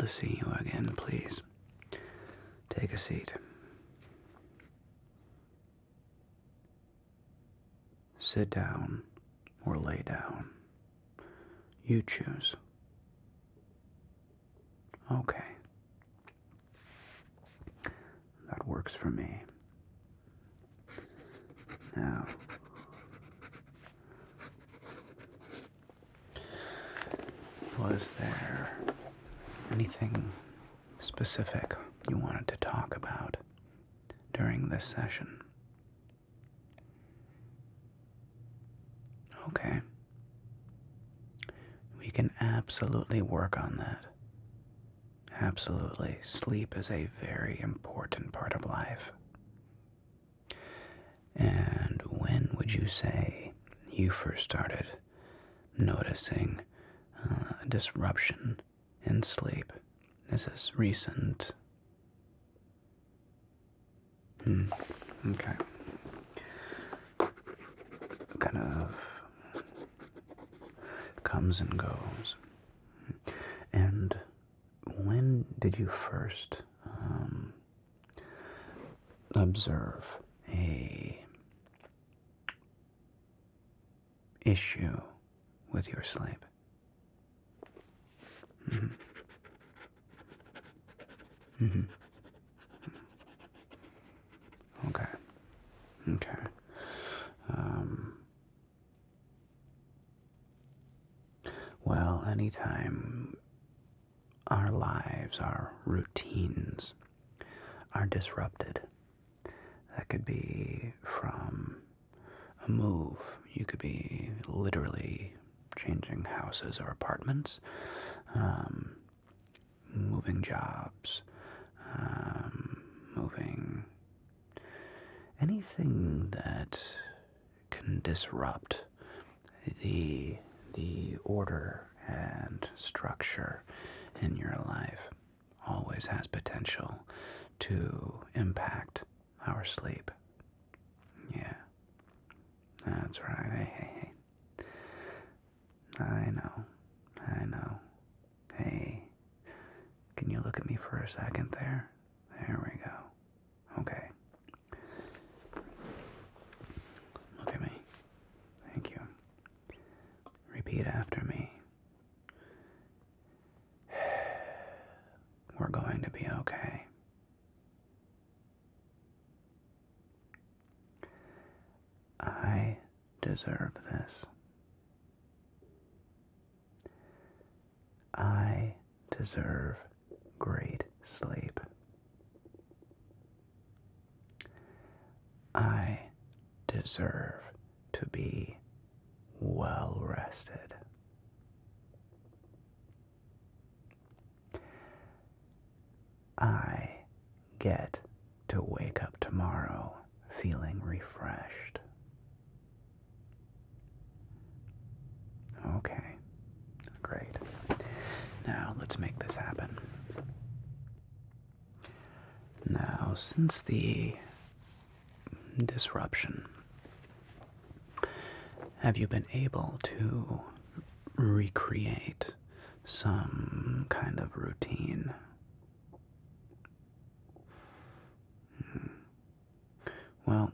to see you again, please. Take a seat. Sit down or lay down. You choose. Okay. That works for me. Now, was there anything specific you wanted to talk about during this session? Okay. We can absolutely work on that. Absolutely. Sleep is a very important part of life. And when would you say you first started noticing a disruption in sleep? Is this recent? Okay. Kind of comes and goes. And when did you first observe a issue with your sleep? Okay. Okay. Well, anytime our lives, our routines are disrupted, that could be from a move. You could be literally changing houses or apartments, moving jobs, moving anything that can disrupt the order and structure in your life always has potential to impact our sleep. Yeah, that's right. Hey. I know. Hey, can you look at me for a second there? There we go. Okay. Look at me. Thank you. Repeat after me. We're going to be okay. I deserve this. I deserve great sleep. I deserve to be well rested. I get to wake up tomorrow feeling refreshed. Okay, great. Now let's make this happen. Now, since the disruption, have you been able to recreate some kind of routine? Well,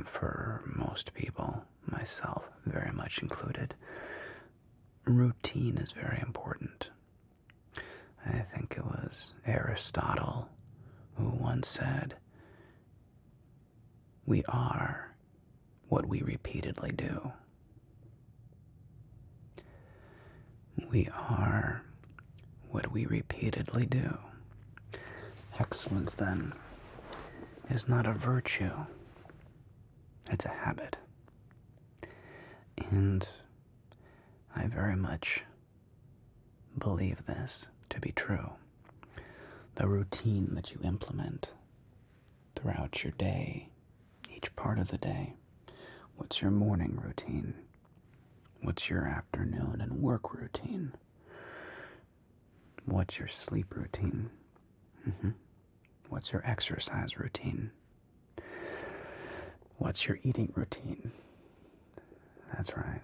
for most people, myself very much included, routine is very important. I think it was Aristotle who once said, "We are what we repeatedly do." We are what we repeatedly do. Excellence, then, is not a virtue. It's a habit. And I very much believe this to be true. The routine that you implement throughout your day, each part of the day. What's your morning routine? What's your afternoon and work routine? What's your sleep routine? What's your exercise routine? What's your eating routine? That's right.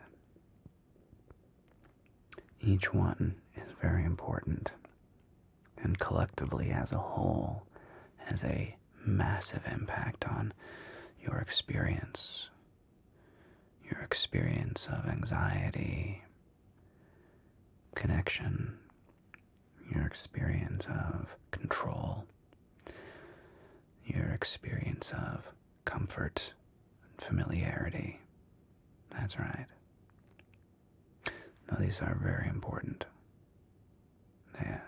Each one is very important, and collectively as a whole has a massive impact on your experience of anxiety, connection, your experience of control, your experience of comfort and familiarity. That's right. Now, these are very important. Yeah.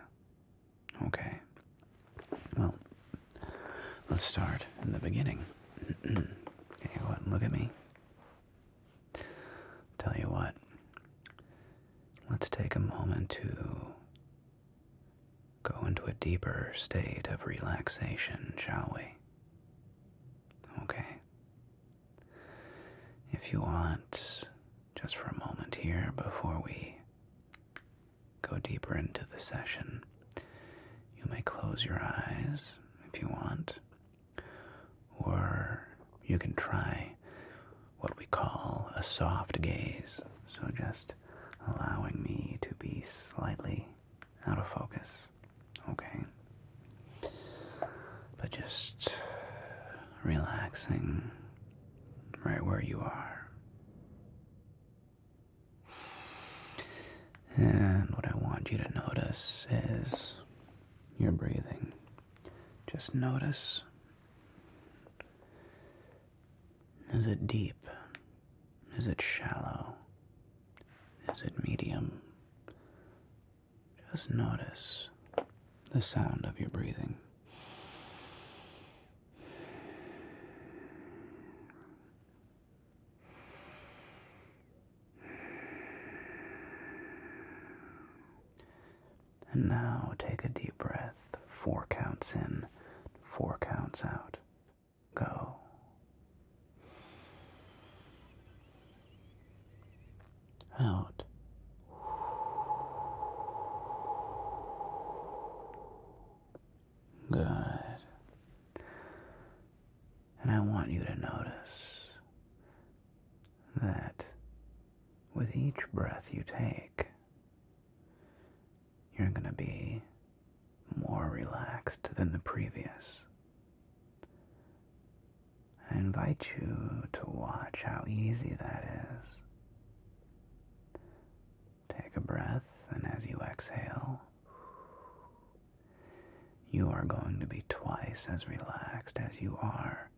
Okay. Well, let's start in the beginning. Okay, go ahead and look at me. Tell you what. Let's take a moment to go into a deeper state of relaxation, shall we? Okay. If you want, just for a moment here before we go deeper into the session, you may close your eyes if you want, or you can try what we call a soft gaze, so just allowing me to be slightly out of focus, okay? But just relaxing right where you are. And what I want you to notice is your breathing. Just notice. Is it deep? Is it shallow? Is it medium? Just notice the sound of your breathing. And now take a deep breath. 4 counts in, 4 counts out. Go. Out. Good. And I want you to notice that with each breath you take, you're going to be more relaxed than the previous. I invite you to watch how easy that is. Take a breath, and as you exhale, you are going to be twice as relaxed as you are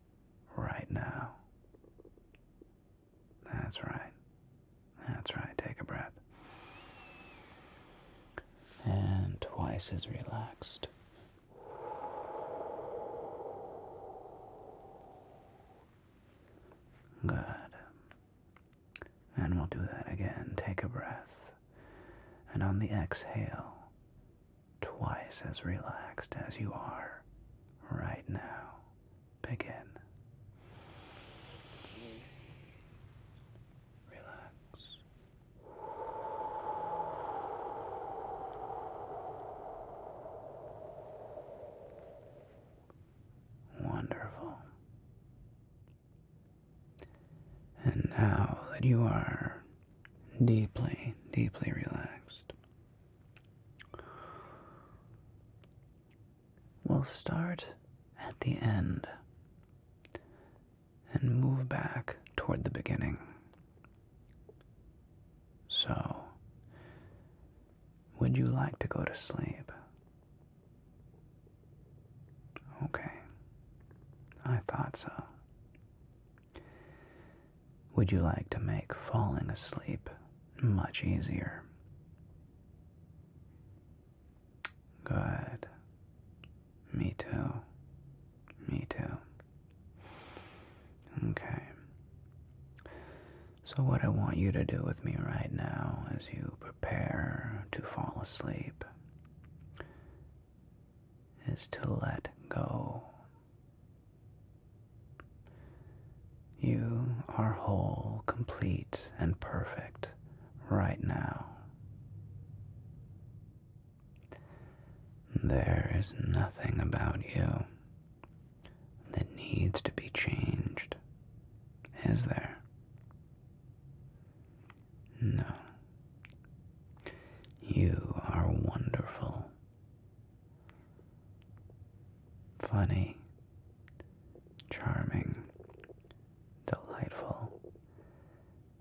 right now. That's right. That's right. Take a breath. And twice as relaxed. Good. And we'll do that again. Take a breath. And on the exhale, twice as relaxed as you are right now. Begin. Relax. Wonderful. And now that you are deeply, deeply relaxed, we'll start at the end and move back toward the beginning. So, would you like to go to sleep? Okay, I thought so. Would you like to make falling asleep much easier? Good. Me too. Me too. Okay. So what I want you to do with me right now as you prepare to fall asleep is to let go. You are whole, complete, and perfect right now. There is nothing about you that needs to be changed, is there? No. funny, charming, delightful,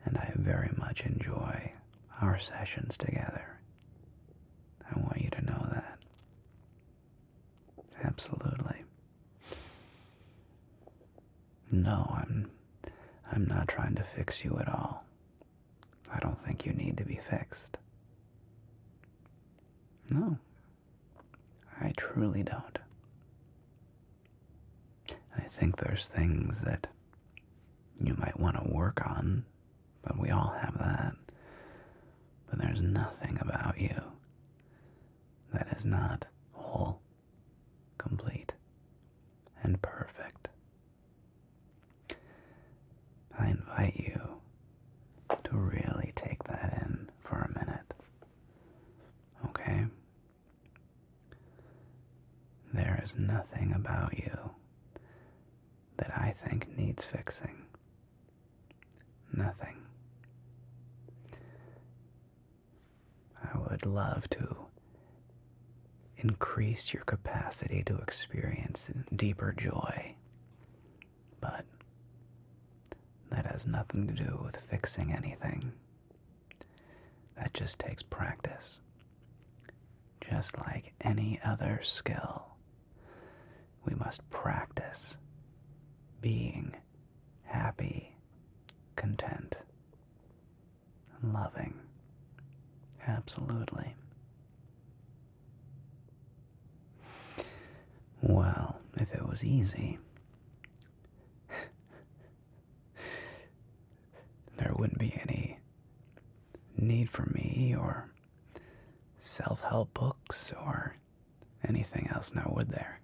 and I very much enjoy our sessions together. I want you to know that. Absolutely. No, I'm not trying to fix you at all. I don't think you need to be fixed. No, I truly don't. I think there's things that you might want to work on, but we all have that. But there's nothing about you that is not whole, complete, and perfect. I invite you to really take that in for a minute. Okay? There is nothing about you that I think needs fixing. Nothing. I would love to increase your capacity to experience deeper joy, but that has nothing to do with fixing anything. That just takes practice. Just like any other skill, we must practice being happy, content, and loving. Absolutely. Well, if it was easy, there wouldn't be any need for me or self-help books or anything else now, would there?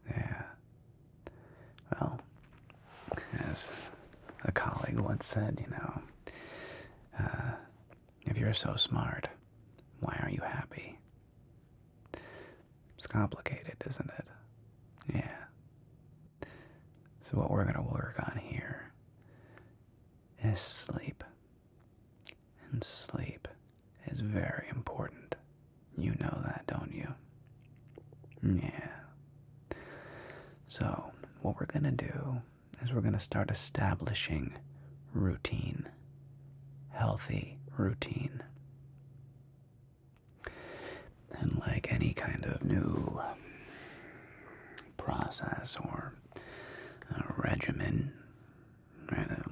Yeah. Well, as a colleague once said, if you're so smart, why aren't you happy? It's complicated, isn't it? Yeah. So what we're going to work on here is sleep. And sleep is very important. You know that, don't you? Yeah. So what we're going to do is we're going to start establishing routine. Healthy routine. And like any kind of new process or regimen,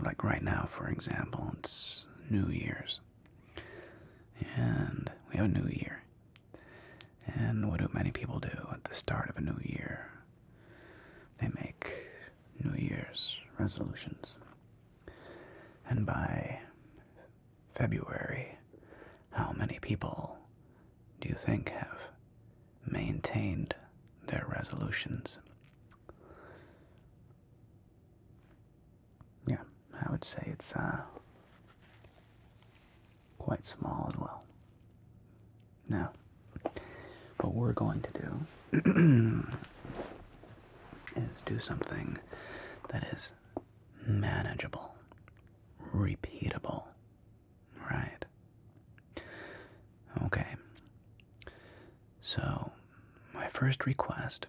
like right now, for example, it's New Year's. And we have a new year. And what do many people do at the start of a new year? They make New Year's resolutions. And by February, how many people do you think have maintained their resolutions? Yeah, I would say it's quite small as well. Now, what we're going to do is do something that is manageable, repeatable, right? Okay. So, my first request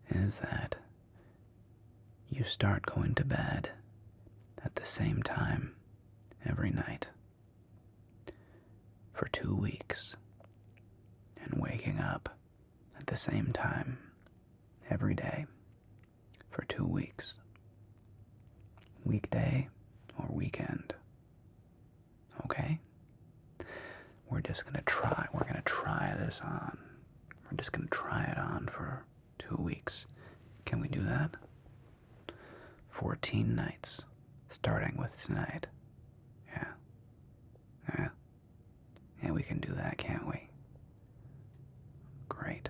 is that you start going to bed at the same time every night for 2 weeks and waking up at the same time every day for 2 weeks. Weekday or weekend. Okay? We're just going to try. We're going to try this on. We're just going to try it on for 2 weeks. Can we do that? 14 nights, starting with tonight. Yeah. Yeah, we can do that, can't we? Great.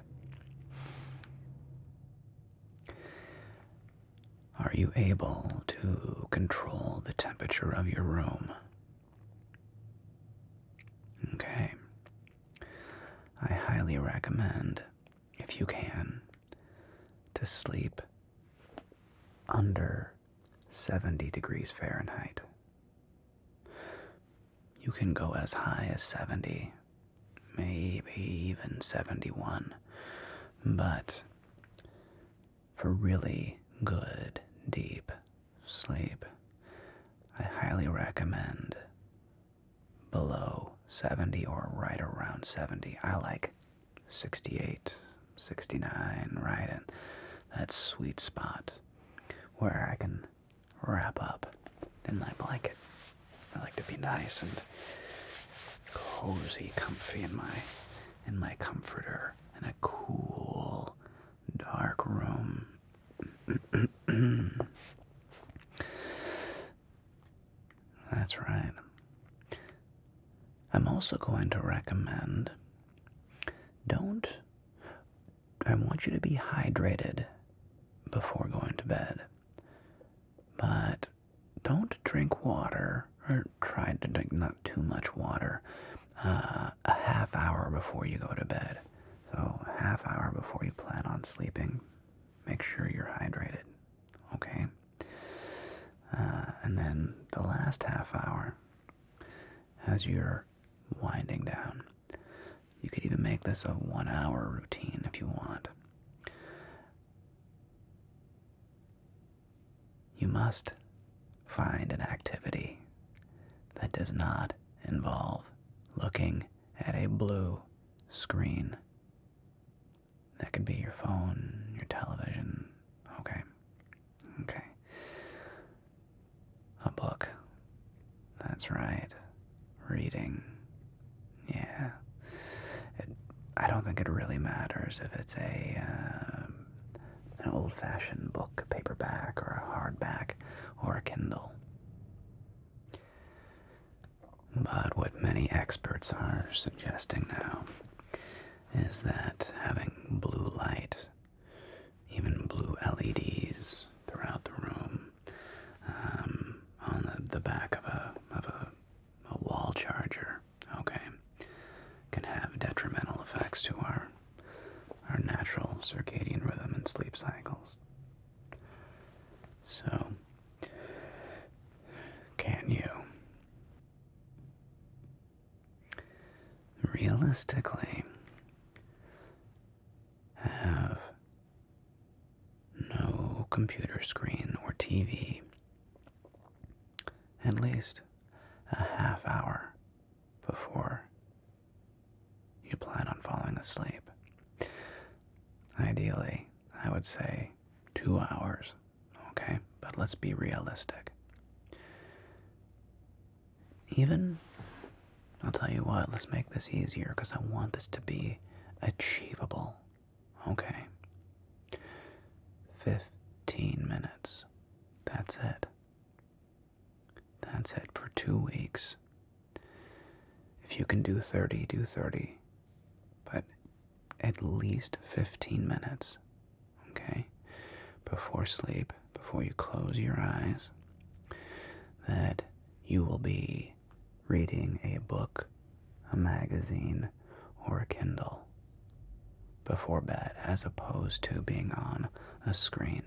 Are you able to control the temperature of your room? Okay. I highly recommend, if you can, to sleep under 70 degrees Fahrenheit. You can go as high as 70, maybe even 71, But for really good, deep sleep, I highly recommend below 70 or right around 70. I like 68, 69, right in that sweet spot where I can wrap up in my blanket. I like to be nice and cozy, comfy in my comforter in a cool, dark room. That's right. I'm also going to recommend I want you to be hydrated before going to bed, but don't drink water, or try to drink not too much water, a half hour before you go to bed. So a half hour before you plan on sleeping, make sure you're hydrated, okay? And then the last half hour, as you're winding down, you could even make this a 1 hour routine if you want. You must find an activity that does not involve looking at a blue screen. That could be your phone, your television. Okay. A book. That's right. Reading. Yeah. I don't think it really matters if it's an old-fashioned book, a paperback, or a hardback, or a Kindle. But what many experts are suggesting now is that having blue light, even blue LEDs throughout the room, on the back of a wall charger, okay, can have detrimental effects to our natural circadian rhythm and sleep cycles. So, can you realistically have no computer screen or TV at least a half hour before you plan on falling asleep? Ideally, I would say 2 hours, okay? But let's be realistic. I'll tell you what, let's make this easier because I want this to be achievable, okay? 15 minutes. That's it. That's it for 2 weeks. If you can do 30, do 30. But at least 15 minutes, okay? Before sleep, before you close your eyes, that you will be reading a book, a magazine, or a Kindle before bed, as opposed to being on a screen.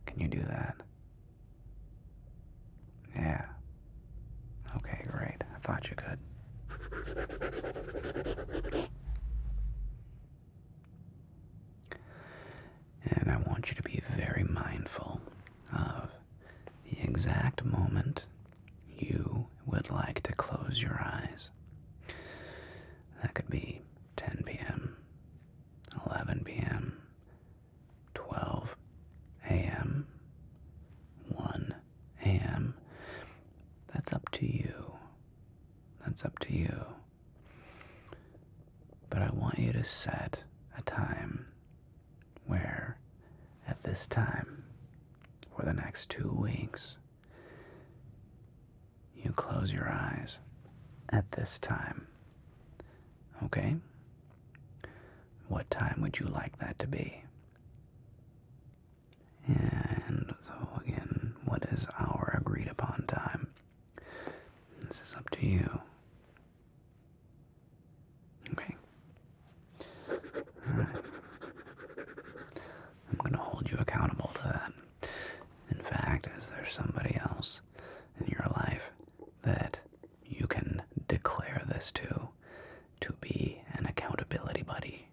Can you do that? Yeah. Okay, great. I thought you could. And I want you to be very mindful of the exact moment you would like to close your eyes. That could be 10 p.m., 11 p.m., 12 a.m., 1 a.m. That's up to you. That's up to you. But I want you to set a time where, at this time, for the next 2 weeks, you close your eyes at this time. Okay? What time would you like that to be? And so again, what is our agreed upon time? This is up to you. Okay. Alright. I'm going to hold you accountable to that. In fact, is there somebody else in your life that you can declare this to be an accountability buddy?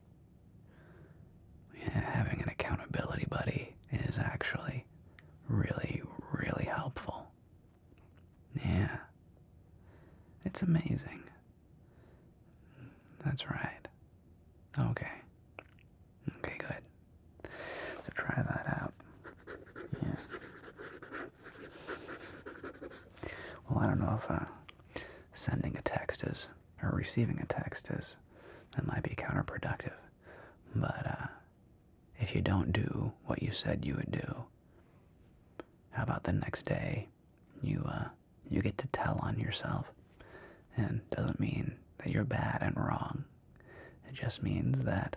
That's amazing. That's right. Okay. Okay, good. So try that out. Yeah. Well, I don't know if sending a text is, or receiving a text is, that might be counterproductive. But if you don't do what you said you would do, how about the next day you get to tell on yourself? And doesn't mean that you're bad and wrong. It just means that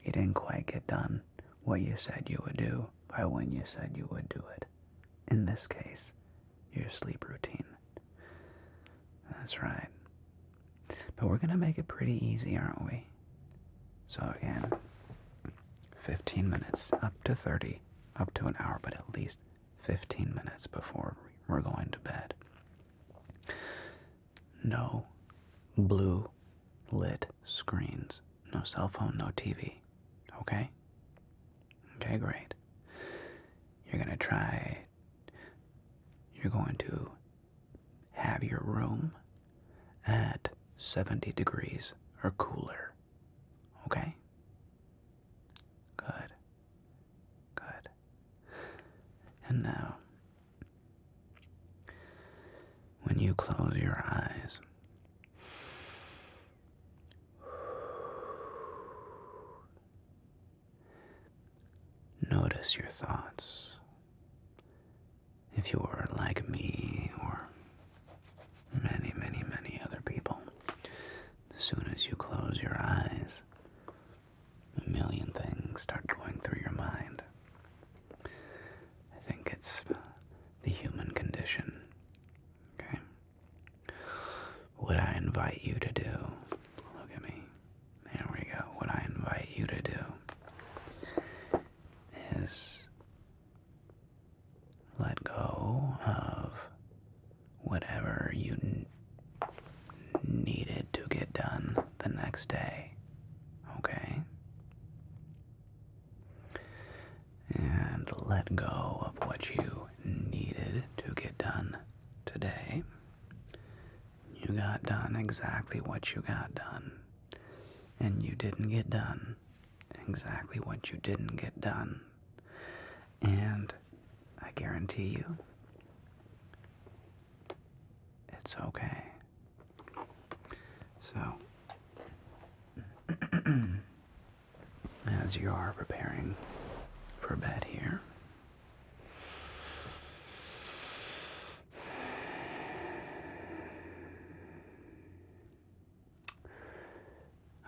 you didn't quite get done what you said you would do by when you said you would do it. In this case, your sleep routine. That's right. But we're going to make it pretty easy, aren't we? So again, 15 minutes, up to 30, up to an hour, but at least 15 minutes before we're going to bed. No blue lit screens. No cell phone, no TV. Okay? Okay, great. You're going to have your room at 70 degrees or cooler. Okay? Good. Good. And now, when you close your eyes, notice your thoughts. If you were like me or many, many, many other people, as soon as you close your eyes, a million things start going through your mind. I think it's the human condition. Okay? What I invite you to do, look at me, there we go. What I invite you to do is let go of whatever you needed to get done the next day, okay? And let go of what you needed to get done today. You got done exactly what you got done, and you didn't get done exactly what you didn't get done. And I guarantee you, it's okay. So, as you are preparing for bed here,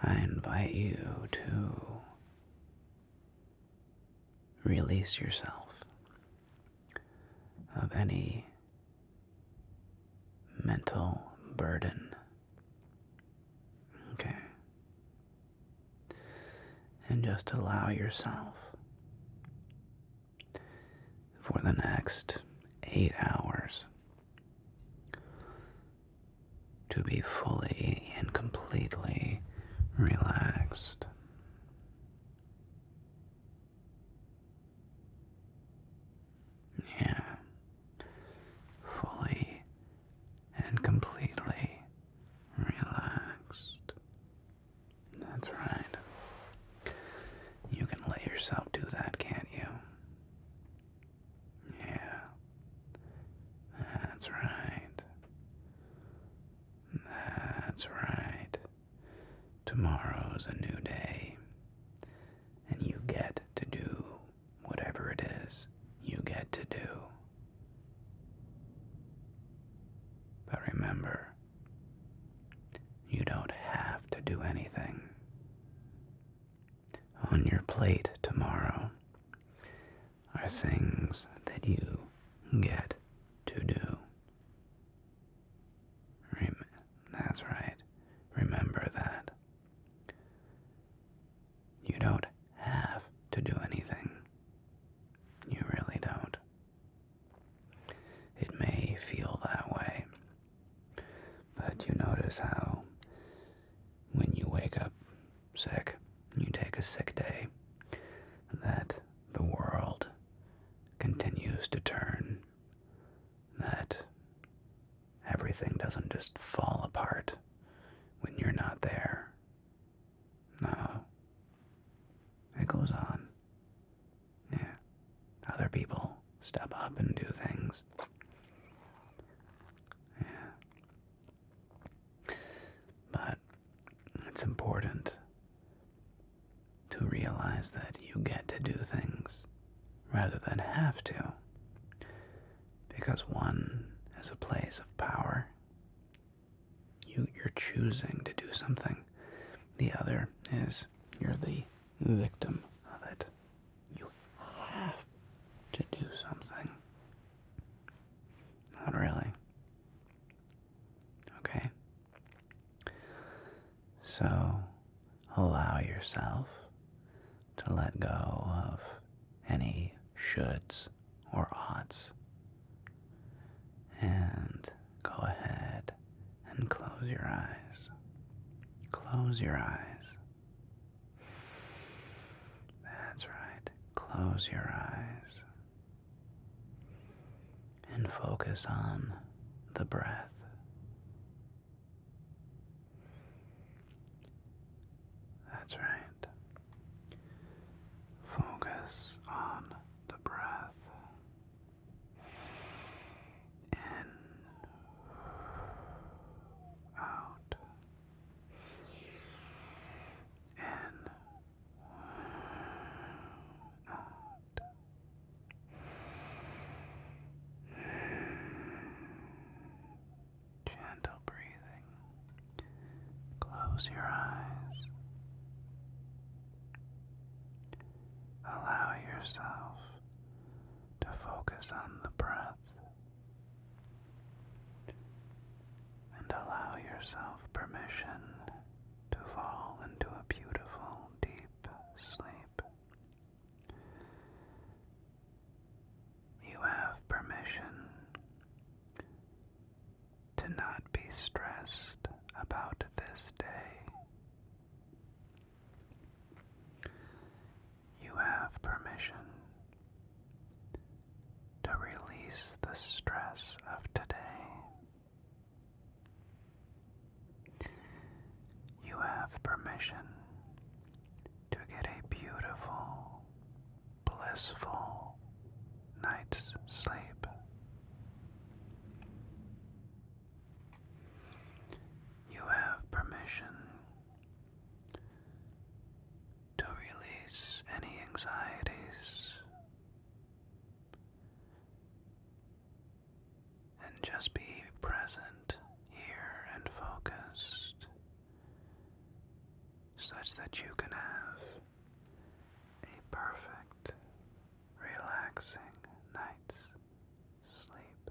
I invite you to release yourself of any mental burden. Okay. And just allow yourself for the next 8 hours to be fully and completely relaxed. Yeah. Fully and completely relaxed. That's right. You can let yourself do that, can't you? Yeah. That's right. That's right. Tomorrow's a new day, and you get to do whatever it is you get to do. But remember, you don't have to do anything. On your plate tomorrow are things that you get to do. That's right. Remember that. You don't have to do anything. You really don't. It may feel that way, but you notice how when you wake up sick, you take a sick day, that the world continues to turn, that everything doesn't doesn't just fall apart when you're not there. No. It goes on. Yeah. Other people step up and do things. Yeah. But it's important to realize that you get to do things rather than have to. Because one is a place of power. You're choosing to do something. The other is you're the victim of it. You have to do something. Not really. Okay? So, allow yourself to let go of any shoulds or oughts. And go ahead and close your eyes. Close your eyes. That's right. Close your eyes. And focus on the breath. That's right. Focus on the breath. In, out. In, out. Gentle breathing. Close your eyes. Allow yourself to focus on the breath and allow yourself permission to fall into a beautiful, deep sleep. You have permission to not be stressed about this day. You have permission to release the stress of today. You have permission to get a beautiful, blissful night's sleep. You have permission to release any anxieties and just be present here and focused such that you can have a perfect, relaxing night's sleep.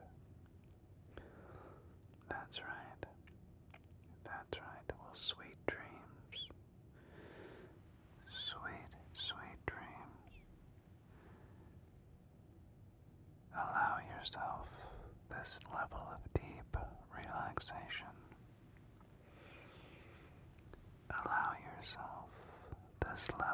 That's right. That's right. Well, sweet dreams. Sweet, sweet dreams. Allow yourself this level of deep relaxation. Allow yourself this level